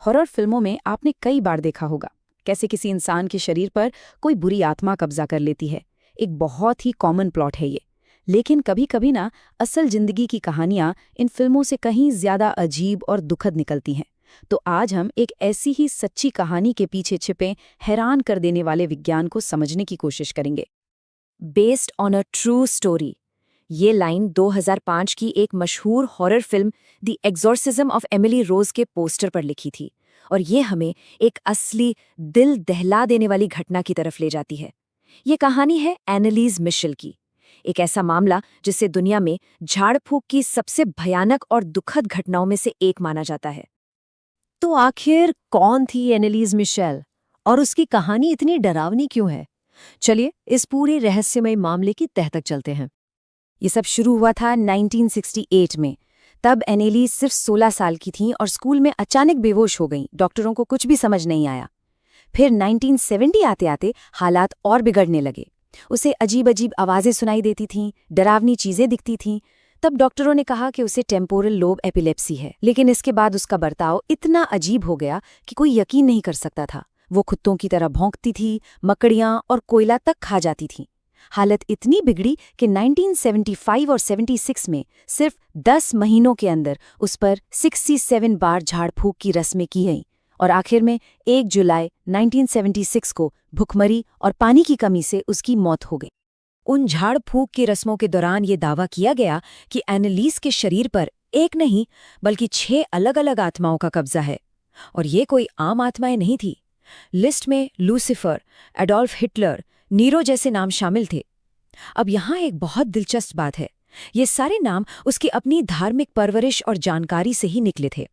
Horror फिल्मों में आपने कई बार देखा होगा कैसे किसी इंसान के शरीर पर कोई बुरी आत्मा कब्जा कर लेती है। एक बहुत ही कॉमन प्लॉट है ये। लेकिन कभी कभी ना असल जिंदगी की कहानियां इन फिल्मों से कहीं ज्यादा अजीब और दुखद निकलती हैं। तो आज हम एक ऐसी ही सच्ची कहानी के पीछे छिपे हैरान कर देने वाले विज्ञान को समझने की कोशिश करेंगे। Based on a true story, ये लाइन 2005 की एक मशहूर horror film the exorcism of Emily Rose के पोस्टर पर लिखी थी, और ये हमें एक असली दिल दहला देने वाली घटना की तरफ ले जाती है। ये कहानी है एनालीज मिशेल की, एक ऐसा मामला जिसे दुनिया में झाड़ फूक की सबसे भयानक और दुखद घटनाओं में से एक माना जाता है। तो आखिर कौन थी एनालीज मिशेल और उसकी कहानी इतनी डरावनी क्यों है? चलिए इस पूरे रहस्यमय मामले की तह तक चलते हैं। ये सब शुरू हुआ था 1968 में। तब एनेलीज सिर्फ 16 साल की थीं और स्कूल में अचानक बेहोश हो गईं। डॉक्टरों को कुछ भी समझ नहीं आया। फिर 1970 आते आते हालात और बिगड़ने लगे। उसे अजीब अजीब आवाज़ें सुनाई देती थीं, डरावनी चीज़ें दिखती थीं। तब डॉक्टरों ने कहा कि उसे टेम्पोरल लोब एपिलेप्सी है। लेकिन इसके बाद उसका बर्ताव इतना अजीब हो गया कि कोई यकीन नहीं कर सकता था। वो कुत्तों की तरह भौंकती थी, मकड़ियाँ और कोयला तक खा जाती थीं। हालत इतनी बिगड़ी कि 1975 और 76 में सिर्फ 10 महीनों के अंदर उस पर 67 बार झाड़ फूक की रस्में की गईं, और आखिर में 1 जुलाई 1976 को भुखमरी और पानी की कमी से उसकी मौत हो गई। उन झाड़ फूक की रस्मों के दौरान ये दावा किया गया कि एनालीज के शरीर पर एक नहीं बल्कि 6 अलग-अलग आत्माओं का कब्जा है, और ये कोई आम आत्माएं नहीं थी। लिस्ट में लूसिफर, एडोल्फ हिटलर, नीरो जैसे नाम शामिल थे। अब यहाँ एक बहुत दिलचस्प बात है, ये सारे नाम उसकी अपनी धार्मिक परवरिश और जानकारी से ही निकले थे।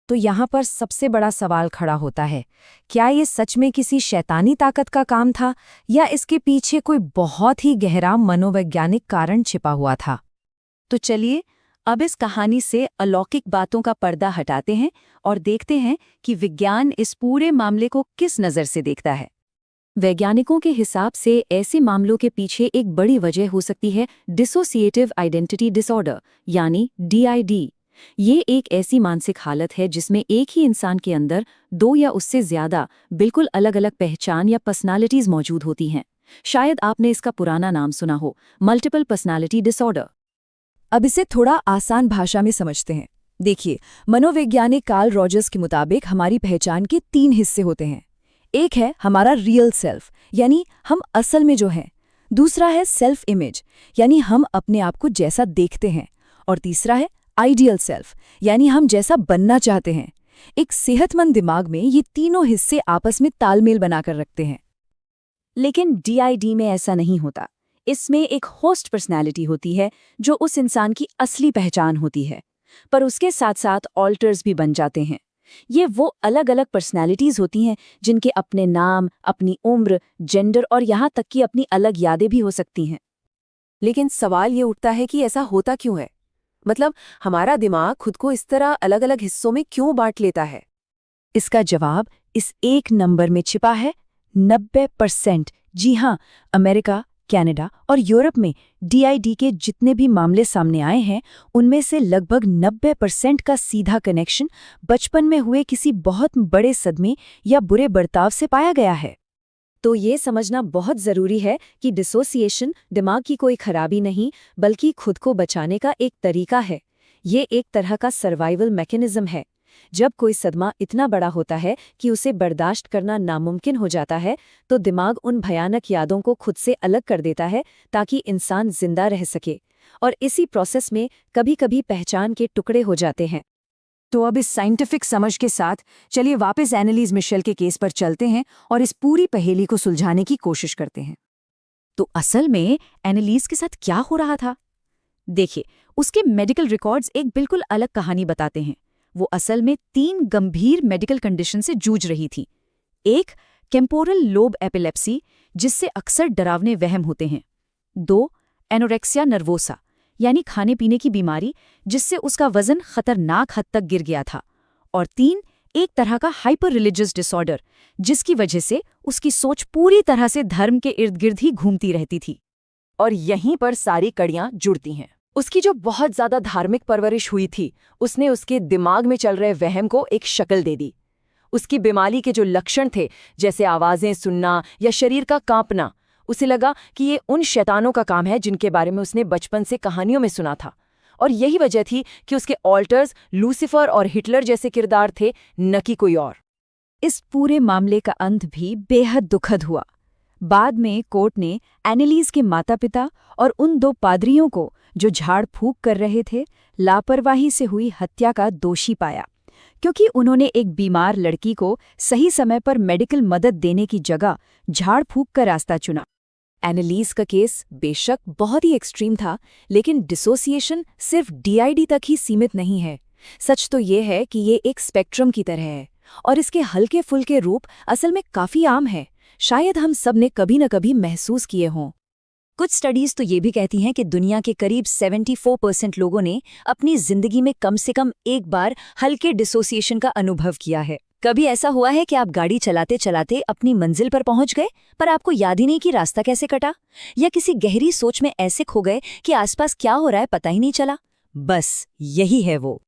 तो यहाँ पर सबसे बड़ा सवाल खड़ा होता है, क्या ये सच में किसी शैतानी ताकत का काम था या इसके पीछे कोई बहुत ही गहरा मनोवैज्ञानिक कारण छिपा हुआ था? तो चलिए अब इस कहानी से अलौकिक बातों का पर्दा हटाते हैं और देखते हैं कि विज्ञान इस पूरे मामले को किस नज़र से देखता है। वैज्ञानिकों के हिसाब से ऐसे मामलों के पीछे एक बड़ी वजह हो सकती है डिसोसिएटिव आइडेंटिटी डिसऑर्डर, यानी DID। ये एक ऐसी मानसिक हालत है जिसमें एक ही इंसान के अंदर 2 या उससे ज्यादा बिल्कुल अलग-अलग पहचान या पर्सनालिटीज मौजूद होती हैं। शायद आपने इसका पुराना नाम सुना हो, मल्टीपल पर्सनालिटी डिसऑर्डर। अब इसे थोड़ा आसान भाषा में समझते हैं। देखिए, मनोवैज्ञानिक कार्ल रॉजर्स के मुताबिक हमारी पहचान के 3 हिस्से होते हैं। एक है हमारा रियल सेल्फ, यानी हम असल में जो हैं। दूसरा है सेल्फ इमेज, यानी हम अपने आप को जैसा देखते हैं। और तीसरा है आइडियल सेल्फ, यानी हम जैसा बनना चाहते हैं। एक सेहतमंद दिमाग में ये तीनों हिस्से आपस में तालमेल बनाकर रखते हैं। लेकिन DID में ऐसा नहीं होता। इसमें एक होस्ट पर्सनैलिटी होती है जो उस इंसान की असली पहचान होती है, पर उसके साथ साथ ऑल्टर्स भी बन जाते हैं। ये वो अलग अलग पर्सनैलिटीज होती हैं जिनके अपने नाम, अपनी उम्र, जेंडर और यहाँ तक कि अपनी अलग यादें भी हो सकती हैं। लेकिन सवाल ये उठता है कि ऐसा होता क्यों है? मतलब हमारा दिमाग खुद को इस तरह अलग अलग हिस्सों में क्यों बांट लेता है? इसका जवाब इस एक नंबर में छिपा है, 90%। जी हाँ, अमेरिका, कनाडा और यूरोप में DID के जितने भी मामले सामने आए हैं, उनमें से लगभग 90% का सीधा कनेक्शन बचपन में हुए किसी बहुत बड़े सदमे या बुरे बर्ताव से पाया गया है। तो ये समझना बहुत ज़रूरी है कि डिसोसिएशन दिमाग की कोई खराबी नहीं, बल्कि खुद को बचाने का एक तरीका है। ये एक तरह का सर्वाइवल मैकेनिज्म है। जब कोई सदमा इतना बड़ा होता है कि उसे बर्दाश्त करना नामुमकिन हो जाता है, तो दिमाग उन भयानक यादों को खुद से अलग कर देता है ताकि इंसान जिंदा रह सके। और इसी प्रोसेस में कभी-कभी पहचान के टुकड़े हो जाते हैं। तो अब इस साइंटिफिक समझ के साथ चलिए वापस एनालीज मिशेल के केस पर चलते हैं और इस पूरी पहेली को सुलझाने की कोशिश करते हैं। तो असल में एनालीज के साथ क्या हो रहा था? देखिए, उसके मेडिकल रिकॉर्ड्स एक बिल्कुल अलग कहानी बताते हैं। वो असल में 3 गंभीर मेडिकल कंडीशन से जूझ रही थी। एक, टेम्पोरल लोब एपिलेप्सी, जिससे अक्सर डरावने वहम होते हैं। 2, एनोरेक्सिया नर्वोसा, यानी खाने पीने की बीमारी जिससे उसका वजन खतरनाक हद तक गिर गया था। और 3, एक तरह का हाइपर रिलीजियस डिसऑर्डर, जिसकी वजह से उसकी सोच पूरी तरह से धर्म के इर्द गिर्द ही घूमती रहती थी। और यहीं पर सारी कड़ियां जुड़ती हैं। उसकी जो बहुत ज्यादा धार्मिक परवरिश हुई थी, उसने उसके दिमाग में चल रहे वहम को एक शक्ल दे दी। उसकी बीमारी के जो लक्षण थे, जैसे आवाजें सुनना या शरीर का कांपना, उसे लगा कि ये उन शैतानों का काम है जिनके बारे में उसने बचपन से कहानियों में सुना था। और यही वजह थी कि उसके ऑल्टर्स लूसीफर और हिटलर जैसे किरदार थे, न कि कोई और। इस पूरे मामले का अंत भी बेहद दुखद हुआ। बाद में कोर्ट ने एनेलीज के माता-पिता और उन 2 पादरियों को, जो झाड़ फूक कर रहे थे, लापरवाही से हुई हत्या का दोषी पाया, क्योंकि उन्होंने एक बीमार लड़की को सही समय पर मेडिकल मदद देने की जगह झाड़ फूक का रास्ता चुना। एनेलीज का केस बेशक बहुत ही एक्सट्रीम था, लेकिन डिसोसिएशन सिर्फ डीआईडी तक ही सीमित नहीं है। सच तो ये है कि ये एक स्पेक्ट्रम की तरह है, और इसके हल्के फुल्के रूप असल में काफी आम है। शायद हम सब ने कभी न कभी महसूस किए हों। कुछ स्टडीज तो ये भी कहती हैं कि दुनिया के करीब 74% लोगों ने अपनी जिंदगी में कम से कम एक बार हल्के डिसोसिएशन का अनुभव किया है। कभी ऐसा हुआ है कि आप गाड़ी चलाते चलाते अपनी मंजिल पर पहुंच गए, पर आपको याद ही नहीं कि रास्ता कैसे कटा, या किसी गहरी सोच में ऐसे खो गए कि आसपास क्या हो रहा है पता ही नहीं चला? बस यही है वो।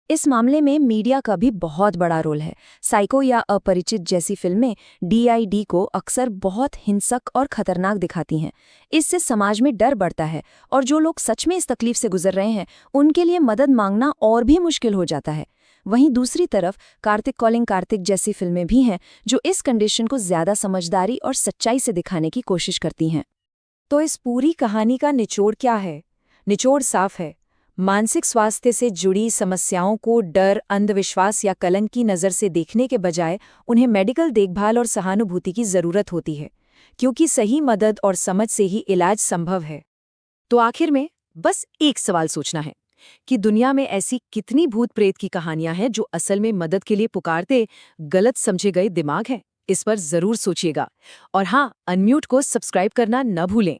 इस मामले में मीडिया का भी बहुत बड़ा रोल है। साइको या अपरिचित जैसी फिल्में डीआईडी को अक्सर बहुत हिंसक और खतरनाक दिखाती हैं। इससे समाज में डर बढ़ता है, और जो लोग सच में इस तकलीफ से गुजर रहे हैं उनके लिए मदद मांगना और भी मुश्किल हो जाता है। वहीं दूसरी तरफ कार्तिक कॉलिंग कार्तिक जैसी फिल्में भी हैं जो इस कंडीशन को ज्यादा समझदारी और सच्चाई से दिखाने की कोशिश करती हैं। तो इस पूरी कहानी का निचोड़ क्या है? निचोड़ साफ है। मानसिक स्वास्थ्य से जुड़ी समस्याओं को डर, अंधविश्वास या कलंक की नज़र से देखने के बजाय उन्हें मेडिकल देखभाल और सहानुभूति की ज़रूरत होती है, क्योंकि सही मदद और समझ से ही इलाज संभव है। तो आखिर में बस एक सवाल सोचना है कि दुनिया में ऐसी कितनी भूत प्रेत की कहानियां हैं जो असल में मदद के लिए पुकारते गलत समझे गए दिमाग हैं। इस पर ज़रूर सोचिएगा। और हाँ, अनम्यूट को सब्सक्राइब करना न भूलें।